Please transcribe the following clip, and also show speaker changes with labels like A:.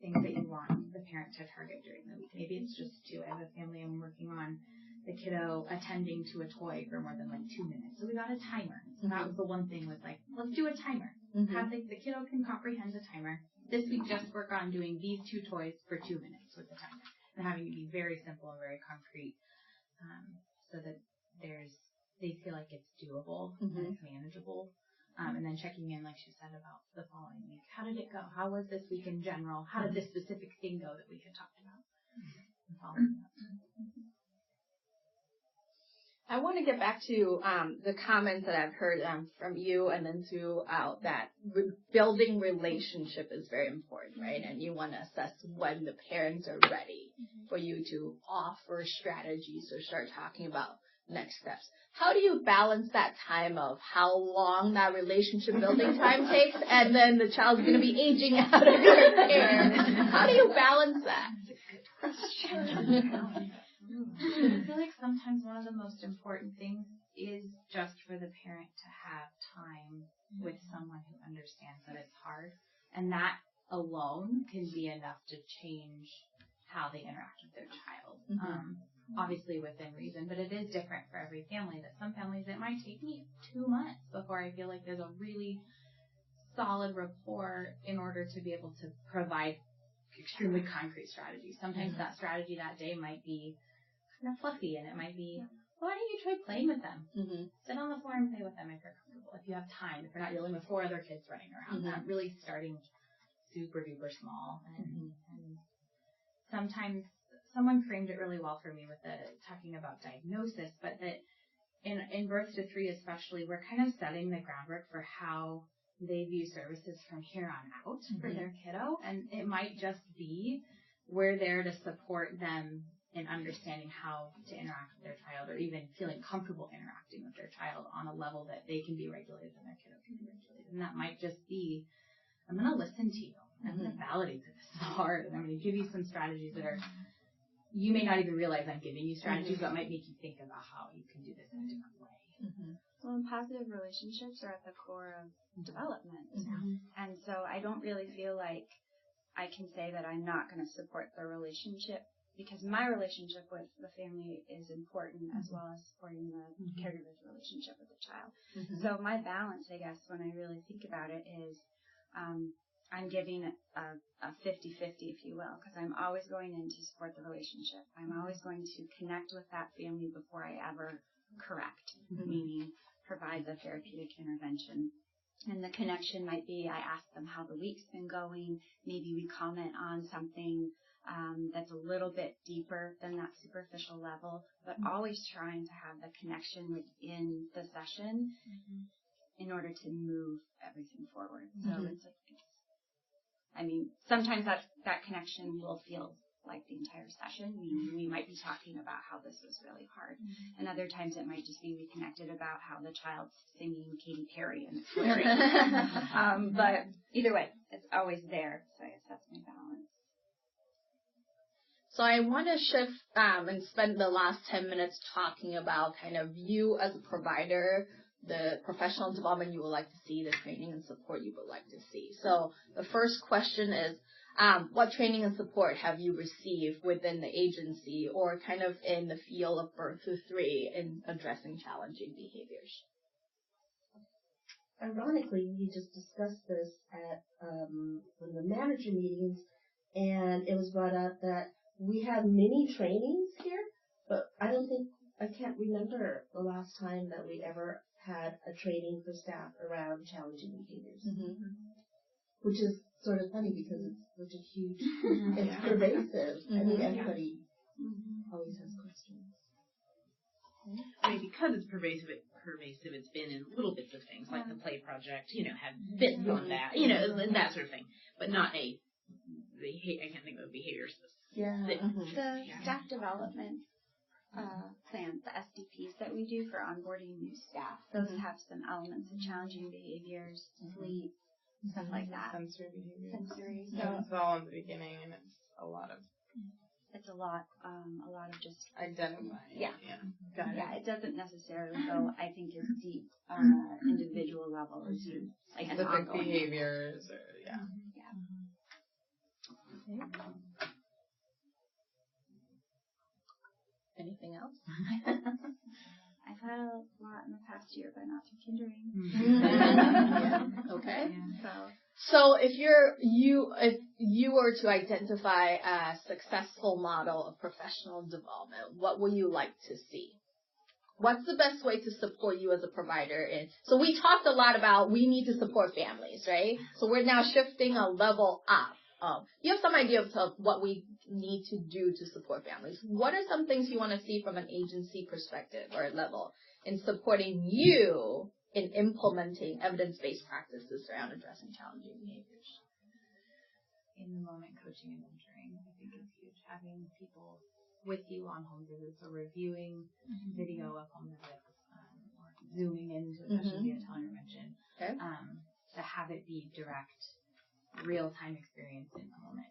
A: things that you want the parent to target during the week. Maybe it's just 2. I have a family I'm working on, the kiddo attending to a toy for more than 2 minutes. So we got a timer. So that was the one thing was let's do a timer. Have the kiddo can comprehend the timer. This week just work on doing these 2 toys for 2 minutes with the timer. And having it be very simple and very concrete, so that they feel like it's doable and it's manageable. And then checking in, like she said, about the following week. How did it go? How was this week in general? How did this specific thing go that we had talked about? And following up.
B: I want to get back to the comments that I've heard from you and then throughout that building relationship is very important, right? And you want to assess when the parents are ready for you to offer strategies or start talking about next steps. How do you balance that time of how long that relationship building time takes and then the child's going to be aging out of your care? How do you balance that?
A: That's a good question. I feel like sometimes one of the most important things is just for the parent to have time with someone who understands that it's hard. And that alone can be enough to change how they interact with their child. Obviously within reason, but it is different for every family. That some families, it might take me 2 months before I feel like there's a really solid rapport in order to be able to provide extremely concrete strategies. Sometimes that strategy that day might be kind of fluffy, and it might be, why don't you try playing with them? Sit on the floor and play with them if you're comfortable, if you have time, if you're not dealing with 4 other kids running around. Not really starting super duper small. And sometimes someone framed it really well for me with talking about diagnosis, but that in birth to 3 especially, we're kind of setting the groundwork for how they view services from here on out for their kiddo. And it might just be we're there to support them in understanding how to interact with their child, or even feeling comfortable interacting with their child on a level that they can be regulated and their kiddo can be regulated. And that might just be, I'm going to listen to you. I'm going to validate that this is hard, and I'm going to give you some strategies that are, you may not even realize I'm giving you strategies, but might make you think about how you can do this in a different way.
C: Well, and positive relationships are at the core of development. And so I don't really feel like I can say that I'm not going to support the relationship, because my relationship with the family is important as well as supporting the caregiver's relationship with the child. So my balance, I guess, when I really think about it is I'm giving a 50-50, if you will, because I'm always going in to support the relationship. I'm always going to connect with that family before I ever correct, meaning provide the therapeutic intervention. And the connection might be I ask them how the week's been going. Maybe we comment on something that's a little bit deeper than that superficial level, but always trying to have the connection within the session in order to move everything forward. So it's like, I mean, sometimes that connection will feel like the entire session. We might be talking about how this was really hard. And other times it might just be we connected about how the child's singing Katy Perry and it's great. But either way, it's always there. So I guess that's my balance.
B: So I want to shift and spend the last 10 minutes talking about kind of you as a provider, the professional development you would like to see, the training and support you would like to see. So the first question is, what training and support have you received within the agency or kind of in the field of birth to 3 in addressing challenging behaviors?
D: Ironically, we just discussed this at one of the manager meetings, and it was brought up that we have many trainings here, but I can't remember the last time that we ever had a training for staff around challenging behaviors, which is sort of funny because it's such a huge, it's pervasive. I mean, everybody always has questions.
E: I mean, because it's pervasive, it's been in little bits of things, like the play project, had bits on that, and that sort of thing, but not I can't think of a behavior specific.
C: The staff development plans, the SDPs that we do for onboarding new staff, those have some elements of challenging behaviors, sleep, stuff like that.
F: Sensory behavior.
C: So
F: it's all in the beginning, and it's a lot of
C: just
F: identifying.
C: Got it. Yeah, it doesn't necessarily go, I think, as deep individual level as you, like an
F: specific
C: ongoing
F: behaviors, or
B: Anything else?
C: I've had a lot in the past year, but not through Kindering.
B: Yeah. Okay.
A: Yeah.
B: So if you were to identify a successful model of professional development, what would you like to see? What's the best way to support you as a provider? So we talked a lot about we need to support families, right? So we're now shifting a level up. You have some idea of what we need to do to support families. What are some things you want to see from an agency perspective or level in supporting you in implementing evidence-based practices around addressing challenging behaviors?
A: In the moment coaching and mentoring, I think is huge. Having people with you on home visits or reviewing video of home visits or zooming into a session via teleintervention.
B: Okay.
A: To have it be direct, real-time experience in the moment.